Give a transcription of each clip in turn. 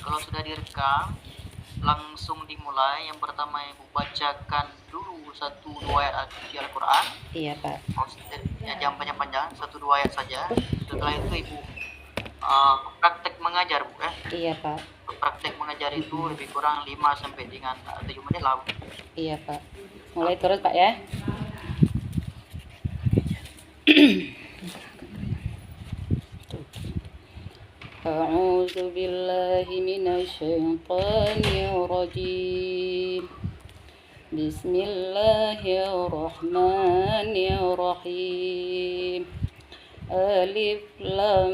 Kalau sudah direkam, langsung dimulai. Yang pertama Ibu bacakan dulu 1-2 ayat suci Al-Quran. Iya Pak. Ya, jangan panjang-panjang, 1-2 ayat saja. Setelah itu Ibu praktek mengajar Bu ya. Iya Pak. Praktek mengajar itu lebih kurang 5 sampai dengan 7 menit lah. Iya Pak. Mulai terus Pak ya. A'udzu billahi minasyaitonir rajim. Bismillahirrahmanirrahim. Alif lam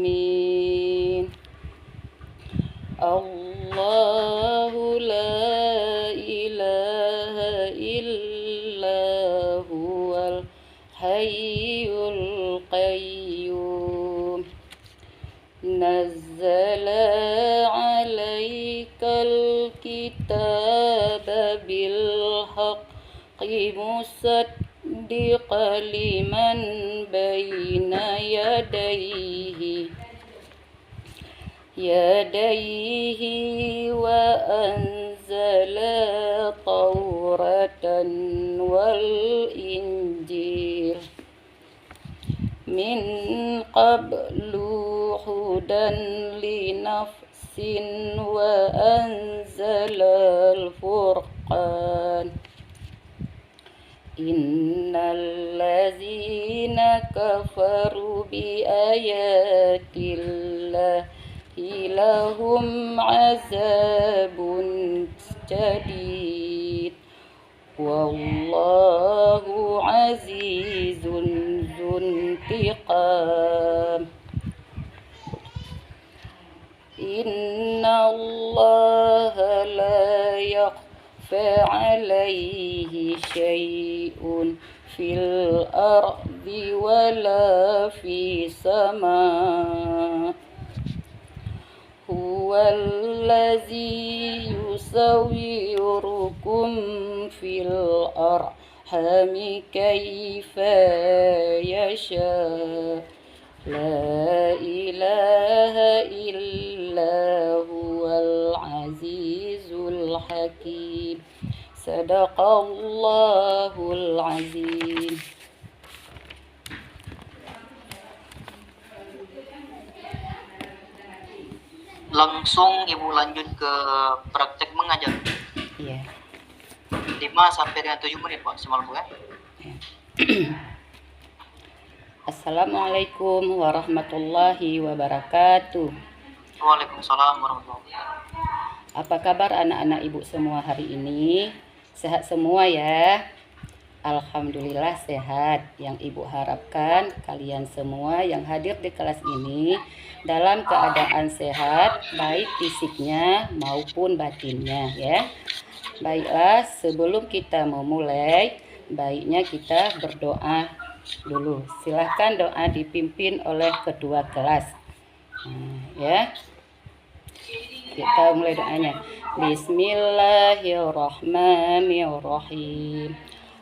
mim. Allahu la ilaha illa huwal hayyul qayyum. Nazzala 'alaikal kitaba bil haqqi musaddiqan liman baina yadayhi wa anzala tauratan wal injil min qablu hudan linafsin wa anzalal furqan. Innal ladzina kafaru bi ayatillahi lahum azabun syadid wallahu azizun dzuntiqam. Innallaha la yakhfa 'alaihi syai'un fil ardi wala fis sama. Huwallazi yusawwirukum fil arhami kaifa yasha. La ilaha illa huwal azizul hakim. Sadaqallahul azim. Langsung Ibu lanjut ke praktek mengajar. Iya. 5 sampai dengan 7 menit Pak semalam ya. Assalamualaikum warahmatullahi wabarakatuh. Waalaikumsalam warahmatullahi wabarakatuh. Apa kabar anak-anak Ibu semua hari ini? Sehat semua ya? Alhamdulillah sehat. Yang Ibu harapkan kalian semua yang hadir di kelas ini dalam keadaan sehat, baik fisiknya maupun batinnya ya. Baiklah, sebelum kita memulai, baiknya kita berdoa dulu. Silahkan doa dipimpin oleh ketua kelas. Ya. Kita mulai doanya. Bismillahirrahmanirrahim.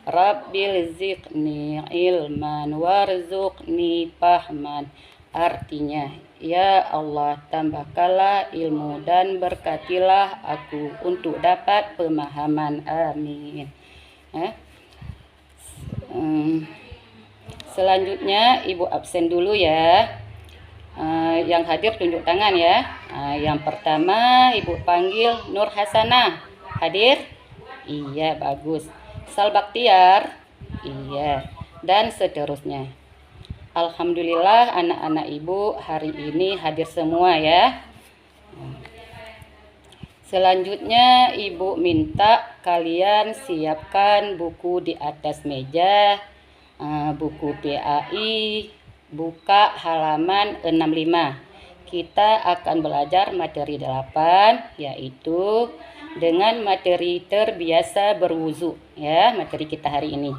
Rabbil zidni ilman warzuqni fahman. Artinya, ya Allah, tambahkanlah ilmu dan berkatilah aku untuk dapat pemahaman. Amin. Selanjutnya Ibu absen dulu ya. Yang hadir tunjuk tangan ya. Yang pertama Ibu panggil Nur Hasanah. Hadir? Iya, bagus. Sal Baktiar? Iya. Dan seterusnya. Alhamdulillah anak-anak Ibu hari ini hadir semua ya. Selanjutnya Ibu minta kalian siapkan buku di atas meja. Buku PAI, buka halaman 65. Kita akan belajar materi 8, yaitu dengan materi terbiasa berwudu ya, materi kita hari ini.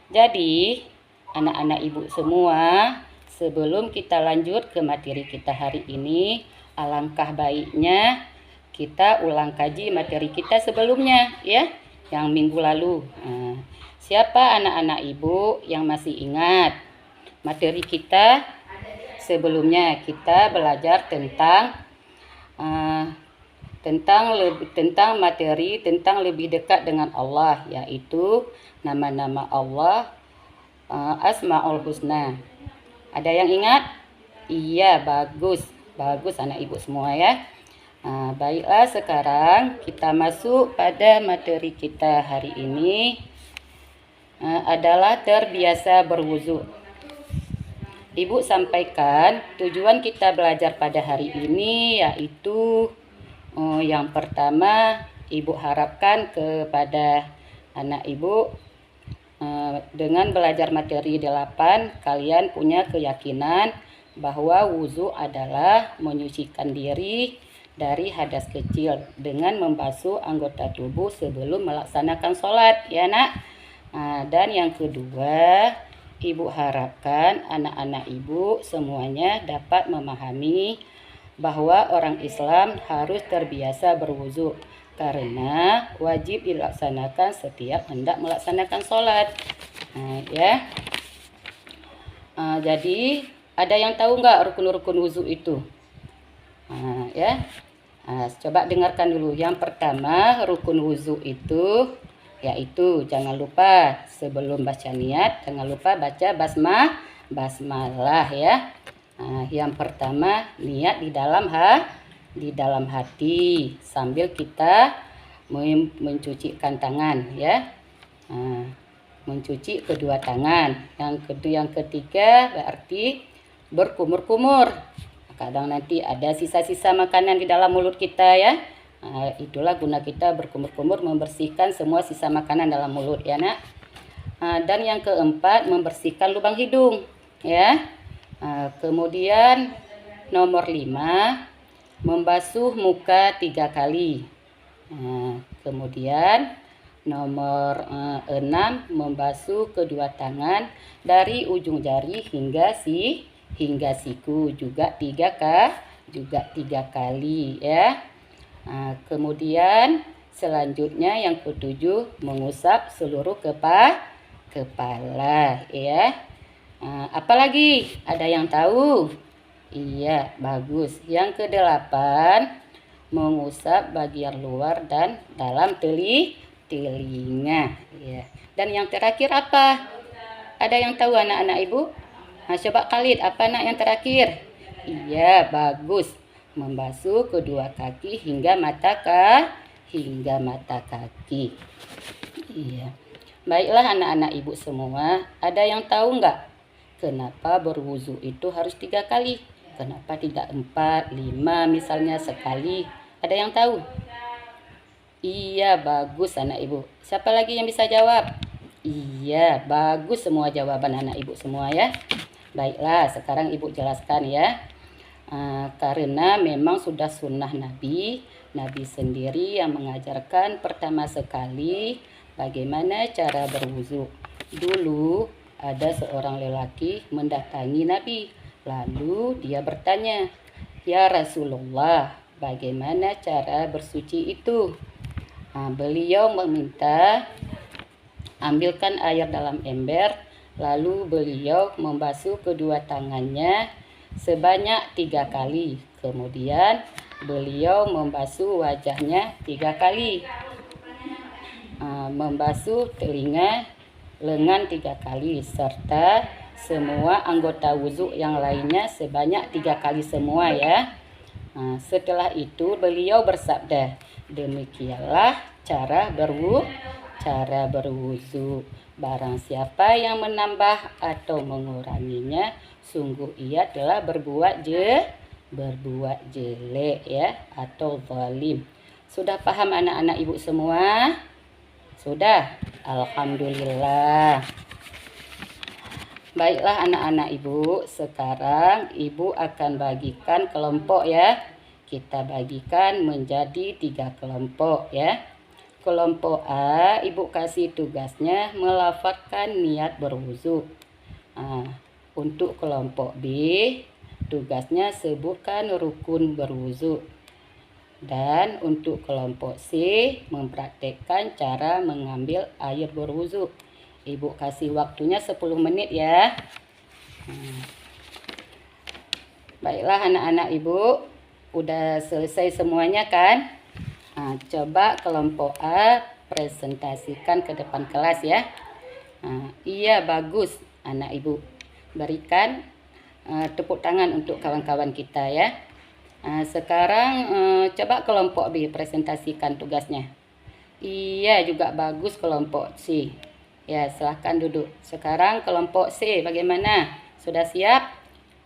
Jadi anak-anak Ibu semua, sebelum kita lanjut ke materi kita hari ini, alangkah baiknya kita ulang kaji materi kita sebelumnya ya, yang minggu lalu. Siapa anak-anak Ibu yang masih ingat materi kita sebelumnya? Kita belajar tentang uh, tentang materi, tentang lebih dekat dengan Allah, yaitu nama-nama Allah, Asmaul Husna. Ada yang ingat? Iya, bagus anak ibu semua ya. Baiklah, sekarang kita masuk pada materi kita hari ini, adalah terbiasa berwudu. Ibu sampaikan tujuan kita belajar pada hari ini yaitu yang pertama, ibu harapkan kepada anak ibu dengan belajar materi 8, kalian punya keyakinan bahwa wudu adalah menyucikan diri dari hadas kecil dengan membasuh anggota tubuh sebelum melaksanakan sholat, ya nak. Dan yang kedua, ibu harapkan anak-anak ibu semuanya dapat memahami bahwa orang Islam harus terbiasa berwudu karena wajib dilaksanakan setiap hendak melaksanakan sholat. Jadi ada yang tahu nggak rukun-rukun wudu itu? Coba dengarkan dulu. Yang pertama, rukun wudu itu yaitu jangan lupa sebelum baca niat, jangan lupa baca basmalah ya. Yang pertama, niat di dalam hati sambil kita mencucikan tangan ya. Mencuci kedua tangan. Yang ketiga berarti berkumur-kumur. Kadang nanti ada sisa-sisa makanan di dalam mulut kita ya. Itulah guna kita berkumur-kumur, membersihkan semua sisa makanan dalam mulut ya nak. Dan yang keempat, membersihkan lubang hidung ya. Kemudian nomor 5, membasuh muka 3 kali. Kemudian nomor 6, membasuh kedua tangan dari ujung jari hingga siku juga 3 kali ya. Kemudian selanjutnya yang ke-7, mengusap seluruh kepala ya. Apalagi ada yang tahu? Iya, bagus. Yang ke-8, mengusap bagian luar dan dalam telinga ya. Dan yang terakhir apa? Ada yang tahu anak-anak ibu? Coba Khalid, apa nak yang terakhir? Iya, bagus. Membasuh kedua kaki hingga mata kaki. Iya. Baiklah anak-anak ibu semua, ada yang tahu nggak kenapa berwudu itu harus 3 kali? Kenapa tidak 4, 5 misalnya sekali? Ada yang tahu? Iya, bagus anak ibu. Siapa lagi yang bisa jawab? Iya, bagus semua jawaban anak ibu semua ya. Baiklah, sekarang ibu jelaskan ya. Karena memang sudah sunnah Nabi sendiri yang mengajarkan pertama sekali bagaimana cara berwudu. Dulu ada seorang lelaki mendatangi Nabi, lalu dia bertanya, "Ya Rasulullah, bagaimana cara bersuci itu?" Beliau meminta ambilkan air dalam ember, lalu beliau membasuh kedua tangannya sebanyak 3 kali. Kemudian beliau membasuh wajahnya 3 kali. Membasuh telinga, lengan 3 kali, serta semua anggota wudu yang lainnya sebanyak 3 kali semua ya. Setelah itu beliau bersabda, demikianlah cara berwudu. Barang siapa yang menambah atau menguranginya, sungguh ia telah berbuat jelek ya, atau zalim. Sudah paham anak-anak ibu semua? Sudah? Alhamdulillah. Baiklah anak-anak ibu, sekarang ibu akan bagikan kelompok ya. Kita bagikan menjadi 3 kelompok ya. Kelompok A, ibu kasih tugasnya melafadzkan niat berwudu. Untuk kelompok B, tugasnya sebutkan rukun berwudu. Dan untuk kelompok C, mempraktekkan cara mengambil air berwudu. Ibu kasih waktunya 10 menit ya. Baiklah anak-anak ibu, Udah selesai semuanya kan? Coba kelompok A presentasikan ke depan kelas ya. Iya, bagus anak ibu. Berikan tepuk tangan untuk kawan-kawan kita ya. Sekarang coba kelompok B presentasikan tugasnya. Iya, juga bagus kelompok C. Ya, silahkan duduk. Sekarang kelompok C bagaimana? Sudah siap?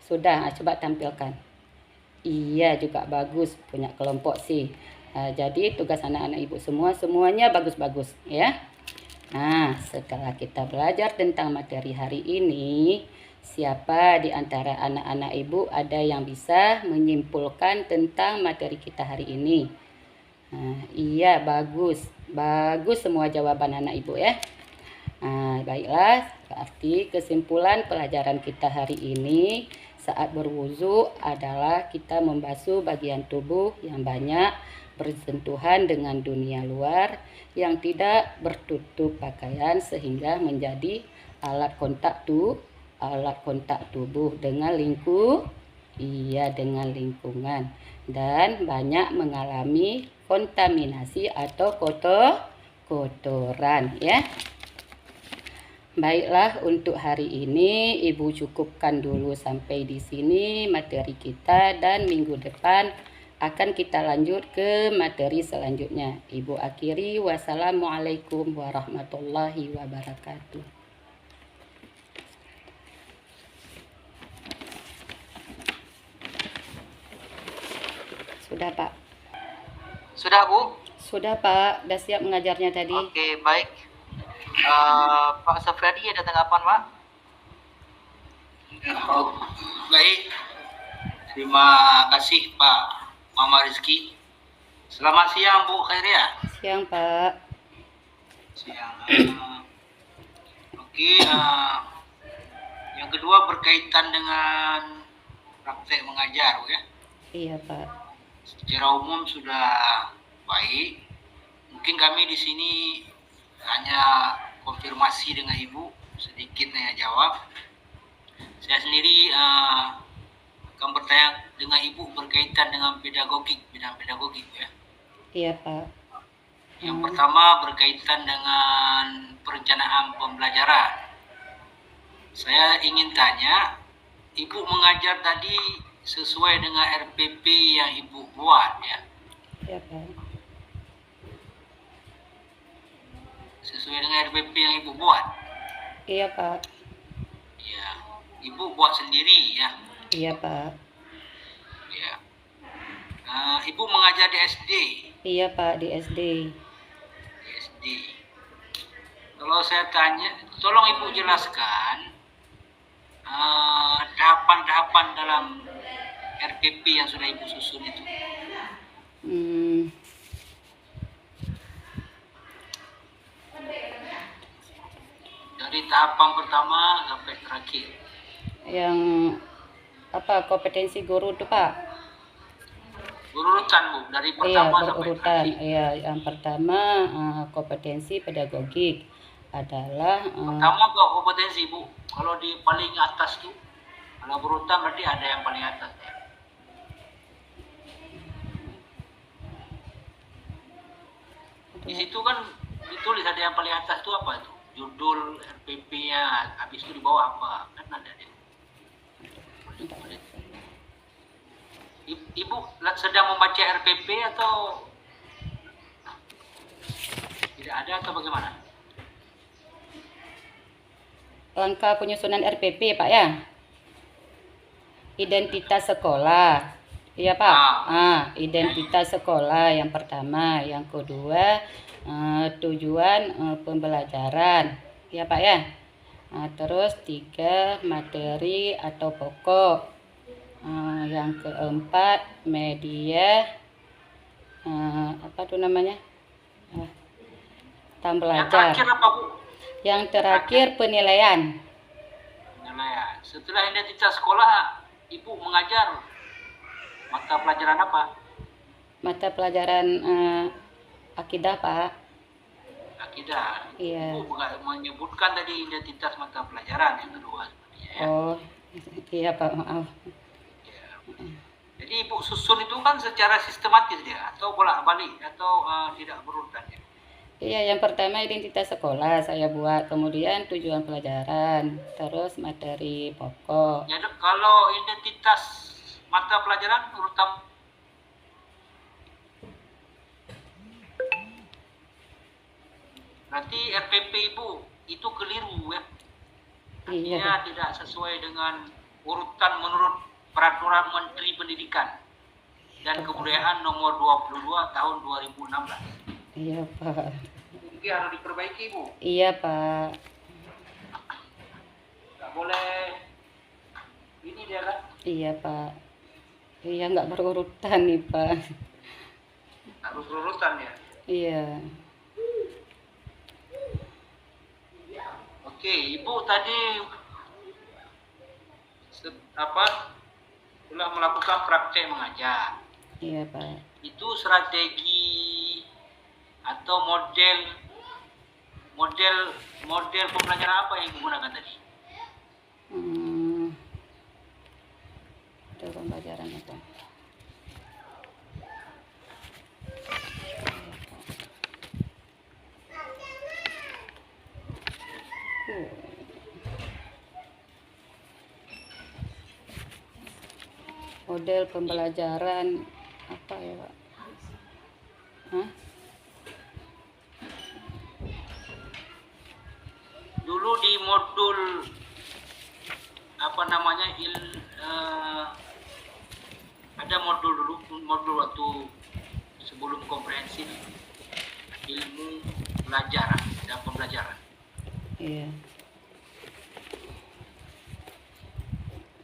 Sudah, coba tampilkan. Iya, juga bagus punya kelompok C. Jadi tugas anak-anak ibu semuanya bagus-bagus ya. Setelah kita belajar tentang materi hari ini, siapa di antara anak-anak ibu ada yang bisa menyimpulkan tentang materi kita hari ini? Iya, bagus. Bagus semua jawaban anak ibu ya. Baiklah, berarti kesimpulan pelajaran kita hari ini saat berwudu adalah kita membasuh bagian tubuh yang banyak bersentuhan dengan dunia luar yang tidak bertutup pakaian sehingga menjadi alat kontak tubuh dengan dengan lingkungan dan banyak mengalami kontaminasi atau kotoran ya. Baiklah, untuk hari ini Ibu cukupkan dulu sampai di sini materi kita, dan minggu depan akan kita lanjut ke materi selanjutnya. Ibu akhiri, wassalamualaikum warahmatullahi wabarakatuh. Sudah Pak? Sudah Bu? Sudah Pak, sudah siap mengajarnya tadi. Oke, baik. Pak Safradi ada tanggapan Pak? Oh, baik. Terima kasih Pak Mama Rizky. Selamat siang Bu Khairia. Siang Pak. Siang. Oke, yang kedua berkaitan dengan praktek mengajar ya. Iya Pak. Secara umum sudah baik. Mungkin kami di sini hanya konfirmasi dengan Ibu, sedikit nanya jawab. Saya sendiri akan bertanya dengan Ibu berkaitan dengan bidang pedagogik ya. Iya Pak. Yang pertama berkaitan dengan perencanaan pembelajaran. Saya ingin tanya, Ibu mengajar tadi sesuai dengan RPP yang Ibu buat ya. Iya Pak. Sesuai dengan RPP yang Ibu buat. Iya Pak. Ya, Ibu buat sendiri ya. Iya Pak. Ya. Ibu mengajar di SD. Iya Pak, di SD. Di SD. Kalau saya tanya, tolong Ibu jelaskan tahapan-tahapan dalam RPP yang sudah Ibu susun itu. Dari tahapan pertama sampai terakhir. Yang apa, kompetensi guru tuh Pak? Berurutan Bu, dari Iya, pertama sampai berurutan. terakhir. Iya, yang pertama kompetensi pedagogik adalah Pertama kok kompetensi Bu. Kalau di paling atas tuh, kalau berurutan berarti ada yang paling atas ya. Di situ kan ditulis ada yang paling atas itu apa itu? Judul RPP-nya, habis itu di bawah apa? Kan ada deh. Ibu sedang membaca RPP atau tidak ada atau bagaimana? langkah penyusunan RPP Pak ya. Identitas sekolah. Iya Pak. Identitas sekolah yang pertama, yang kedua tujuan pembelajaran. Iya Pak ya. Terus 3 materi atau pokok. Yang keempat media apa tuh namanya? Yang Belajar. terakhir apa Bu? Yang terakhir penilaian. Penilaian. Setelah identitas sekolah, Ibu mengajar mata pelajaran apa? Mata pelajaran akidah Pak. Akidah. Iya. Ibu menyebutkan tadi identitas mata pelajaran yang kedua sepertinya ya. Oh iya Pak, maaf. Ya. Jadi Jadi Ibu susun itu kan secara sistematis dia, atau bolak-balik, atau tidak berurutan ya? Iya, yang pertama identitas sekolah saya buat, kemudian tujuan pelajaran, terus materi pokok. Ya, kalau identitas mata pelajaran urutan berarti RPP Ibu itu keliru ya. Iya, Artinya tidak sesuai dengan urutan menurut Peraturan Menteri Pendidikan dan Kebudayaan Nomor 22 Tahun 2016. iya Pak. Mungkin harus diperbaiki Ibu. Iya Pak. Nggak boleh ini dia kan. Iya Pak. Iya nggak berurutan nih Pak. Harus berurutan ya. Iya. Oke, Ibu tadi telah melakukan praktek mengajar. Iya Pak. Itu strategi atau model pembelajaran apa yang Ibu gunakan tadi? Itu pembelajaran apa? Model pembelajaran apa ya Pak? Hah? Dulu di modul apa namanya ada modul waktu sebelum komprehensif ilmu pelajaran dan pembelajaran. Iya.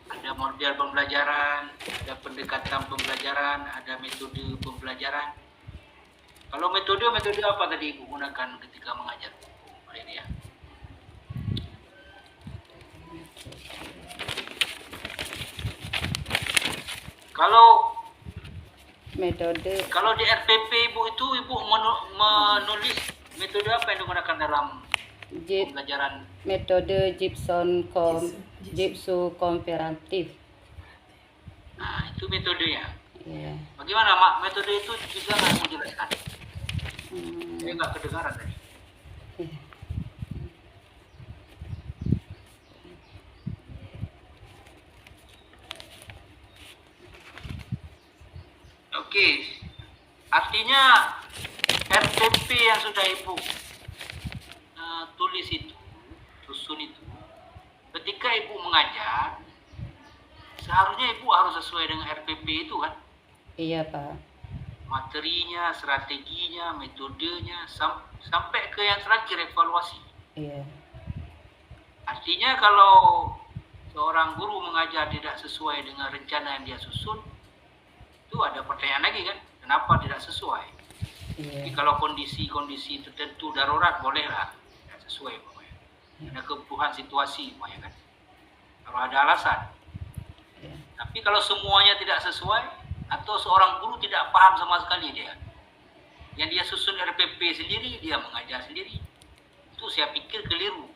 Ada model pembelajaran, ada pendekatan pembelajaran, ada metode pembelajaran. Kalau metode apa tadi Ibu gunakan ketika mengajar? Ini ya. Kalau di RPP Ibu itu Ibu menulis metode apa yang digunakan dalam pembelajaran? Metode Gibson komparatif. Nah, itu metodenya. Iya. Bagaimana Mak? Metode itu juga nggak menjelaskan. Saya nggak kedengaran tadi. Iya. Oke, artinya RPP yang sudah Ibu tulis itu, susun itu, ketika Ibu mengajar, seharusnya Ibu harus sesuai dengan RPP itu kan? Iya Pak. Materinya, strateginya, metodenya, sampai ke yang terakhir evaluasi. Iya. Artinya kalau seorang guru mengajar tidak sesuai dengan rencana yang dia susun, itu ada pertanyaan lagi kan, kenapa tidak sesuai? Iya. Jadi kalau kondisi tertentu darurat bolehlah tidak sesuai pokoknya. Ada kebutuhan situasi pokoknya kan. Kalau ada alasan. Iya. Tapi kalau semuanya tidak sesuai atau seorang guru tidak paham sama sekali dia, yang dia susun RPP sendiri, dia mengajar sendiri, itu saya pikir keliru.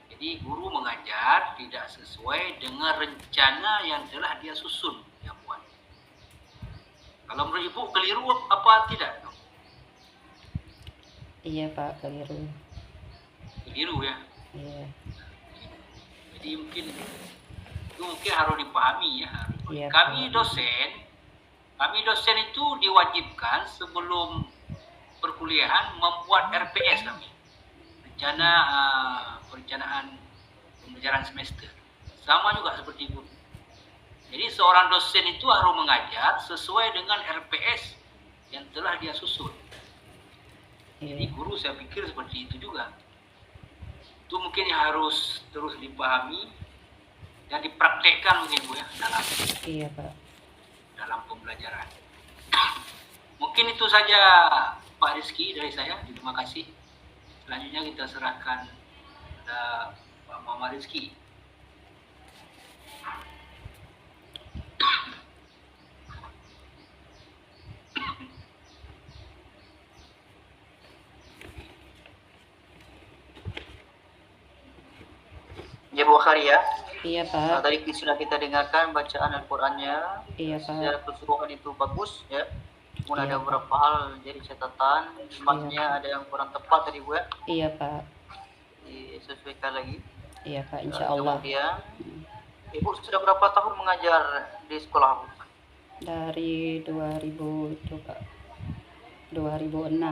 Jadi guru mengajar tidak sesuai dengan rencana yang telah dia susun, dia buat. Kalau menurut Ibu keliru apa tidak? Iya Pak, keliru. Keliru ya. Iya. Jadi mungkin harus dipahami ya. Iya, Kami dosen itu diwajibkan sebelum perkuliahan membuat RPS kami. Perencanaan pembelajaran semester. Sama juga seperti guru. Jadi seorang dosen itu harus mengajar sesuai dengan RPS yang telah dia susun. Jadi guru saya pikir seperti itu juga. Itu mungkin harus terus dipahami dan dipraktekkan mungkin Bu ya Iya Pak. dalam pembelajaran. Mungkin itu saja Pak Rizky dari saya. Terima kasih. Selanjutnya kita serahkan kepada Pak Muhammad Rizky. Ya Bu Kharia. Iya Pak. Tadi sudah kita dengarkan bacaan Al-Qur'annya. Iya Pak. Secara keseluruhan itu bagus ya. Namun Iya ada Pak. beberapa hal jadi catatan, limatnya ada yang kurang tepat tadi Bu ya. Iya Pak. Disesuaikan lagi. Iya Pak, insya Allah. Kemudian Ibu sudah berapa tahun mengajar di sekolah Bu? Dari 2000 itu Pak. 2006.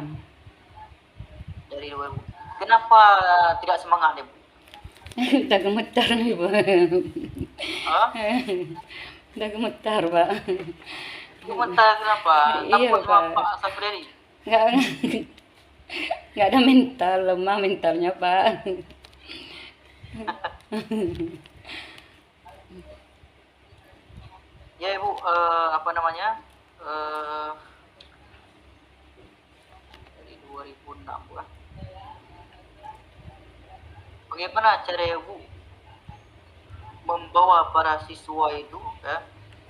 Dari 2000. Kenapa tidak semangat nih Bu? Udah gemetar nih Bu. Hah? Udah gemetar Pak. Komentar kenapa? Iya, Takut sama Pak. Pak Sapriadi? Nggak, nggak ada mental, lemah mentalnya Pak. Ya Ibu, apa namanya? Dari 2006 Bu. Bagaimana cara Ibu membawa para siswa itu ya,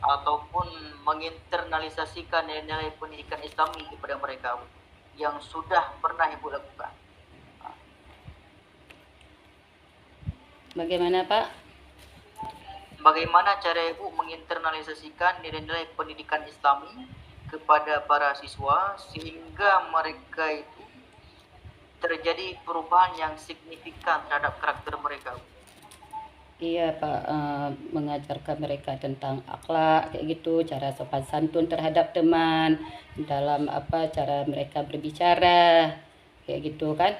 ataupun menginternalisasikan nilai pendidikan Islami kepada mereka Bu, yang sudah pernah Ibu lakukan? Bagaimana Pak? Bagaimana cara Ibu menginternalisasikan nilai-nilai pendidikan Islami kepada para siswa sehingga mereka itu terjadi perubahan yang signifikan terhadap karakter mereka? Iya Pak, mengajarkan mereka tentang akhlak kayak gitu, cara sopan santun terhadap teman, dalam apa cara mereka berbicara kayak gitu kan.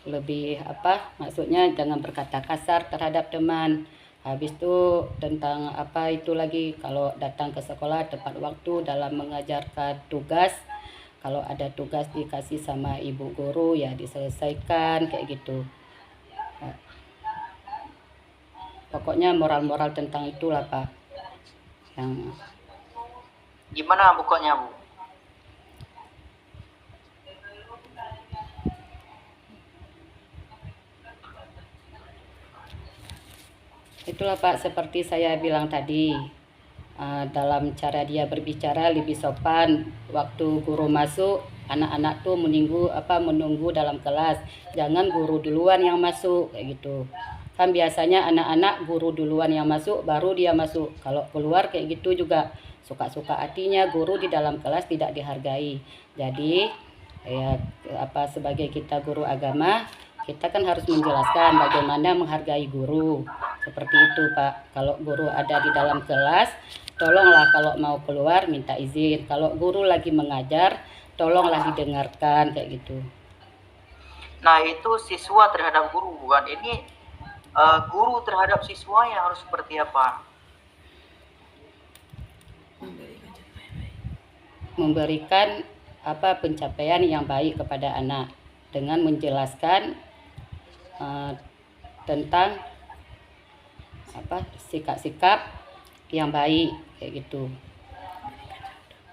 Lebih apa maksudnya jangan berkata kasar terhadap teman. Habis itu tentang apa itu lagi, kalau datang ke sekolah tepat waktu dalam mengajarkan tugas. Kalau ada tugas dikasih sama ibu guru ya diselesaikan kayak gitu. Pokoknya moral-moral tentang itulah Pak. Yang Gimana pokoknya Bu? itulah Pak, seperti saya bilang tadi, dalam cara dia berbicara lebih sopan. Waktu guru masuk, anak-anak tuh menunggu dalam kelas, jangan guru duluan yang masuk kayak gitu. Kan biasanya anak-anak guru duluan yang masuk baru dia masuk. Kalau keluar kayak gitu juga suka-suka hatinya, guru di dalam kelas tidak dihargai. Jadi ya sebagai kita guru agama, kita kan harus menjelaskan bagaimana menghargai guru. Seperti itu Pak. Kalau guru ada di dalam kelas, tolonglah kalau mau keluar minta izin. Kalau guru lagi mengajar, tolonglah didengarkan kayak gitu. Nah itu siswa terhadap guru, bukan ini guru terhadap siswa yang harus seperti apa? Memberikan pencapaian yang baik kepada anak dengan menjelaskan tentang sikap-sikap yang baik kayak gitu.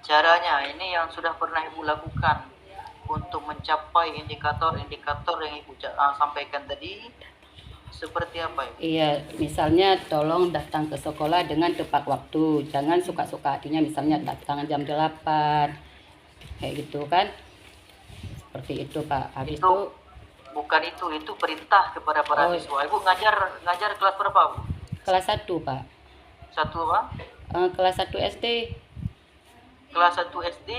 Caranya ini yang sudah pernah Ibu lakukan untuk mencapai indikator-indikator yang Ibu sampaikan tadi seperti apa Ibu? Iya, misalnya tolong datang ke sekolah dengan tepat waktu. Jangan suka-suka hatinya misalnya datang jam 8 kayak gitu kan. Seperti itu Pak. Habis itu bukan itu perintah kepada para siswa. Ibu ngajar kelas berapa Bu? Kelas 1 Pak. 1 apa? Kelas 1 SD. Kelas 1 SD.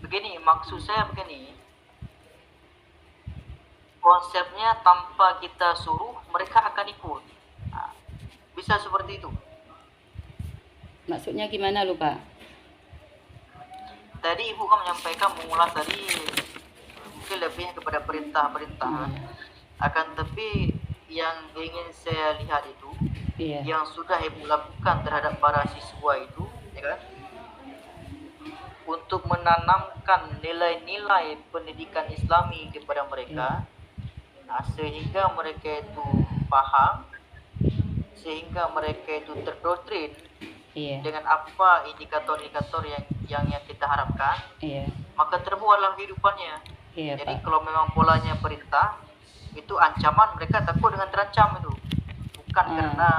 Begini, maksud saya begini. Konsepnya tanpa kita suruh mereka akan ikut. Nah, bisa seperti itu. Maksudnya gimana lupa? Tadi Ibu kan menyampaikan mengulas tadi mungkin lebih kepada perintah-perintah. Akan tapi yang ingin saya lihat itu yang sudah Ibu lakukan terhadap para siswa itu, ya kan? Untuk menanamkan nilai-nilai pendidikan Islami kepada mereka, nah, sehingga mereka itu paham, sehingga mereka itu terdoktrin dengan apa indikator-indikator yang kita harapkan, maka terbuatlah kehidupannya. Jadi Pak, kalau memang polanya perintah, itu ancaman, mereka takut dengan terancam itu, bukan karena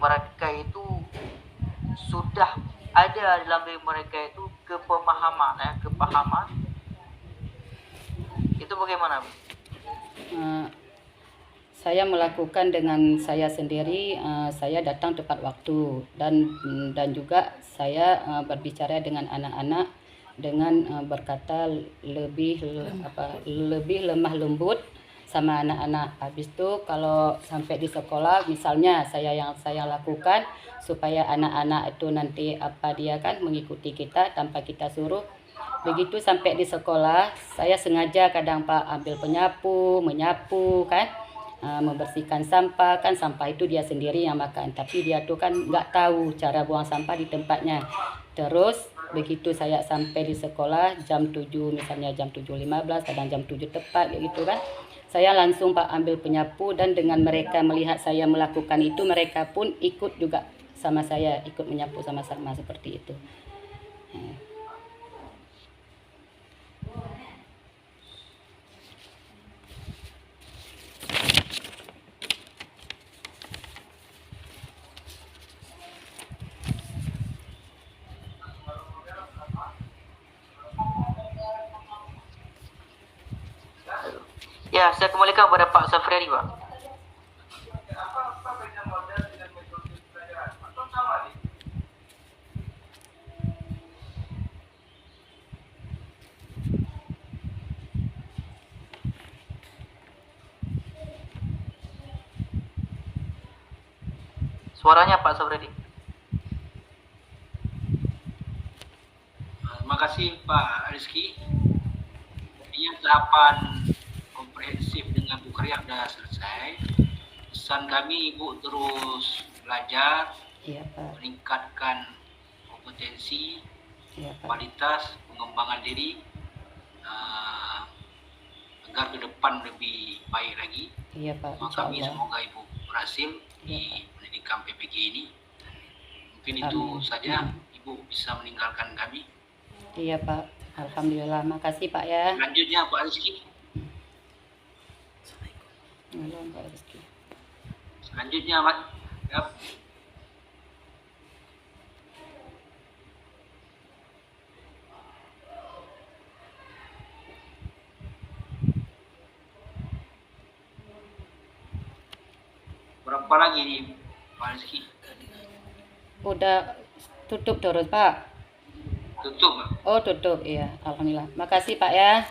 mereka itu sudah ada dalam diri mereka itu kepahaman. Itu bagaimana Bu? Saya melakukan dengan saya sendiri, saya datang tepat waktu dan juga saya berbicara dengan anak-anak dengan berkata lebih lemah lembut sama anak-anak. Habis itu kalau sampai di sekolah, misalnya yang saya lakukan supaya anak-anak itu nanti dia kan mengikuti kita tanpa kita suruh. Begitu sampai di sekolah, saya sengaja kadang Pak ambil penyapu, menyapu kan, membersihkan sampah. Kan sampah itu dia sendiri yang makan, tapi dia tuh kan nggak tahu cara buang sampah di tempatnya. Terus begitu saya sampai di sekolah jam 7, misalnya jam 7.15, kadang jam 7 tepat gitu kan, saya langsung Pak ambil penyapu, dan dengan mereka melihat saya melakukan itu, mereka pun ikut juga sama saya, ikut menyapu sama-sama seperti itu. Ya, saya kembalikan kepada Pak Safriadi, Pak. Suaranya Pak Safriadi. Terima kasih Pak Rizky. Ini tahapan komprehensif dengan Bu Kriah sudah selesai. Pesan kami Ibu terus belajar, Iya Pak, meningkatkan kompetensi, iya Pak, kualitas, pengembangan diri, agar ke depan lebih baik lagi. iya Pak, Maka insya kami Allah. semoga Ibu berhasil di pendidikan PPG ini. Mungkin itu Amin. saja, Ibu bisa meninggalkan kami. Iya Pak, alhamdulillah, makasih Pak ya. Selanjutnya Pak Rizky. Halo Pak Rizky. Selanjutnya Pak. Ya. Berapa lagi nih Pak Rizky? Udah tutup terus Pak. Tutup Pak. Oh tutup, iya, alhamdulillah. Makasih Pak ya.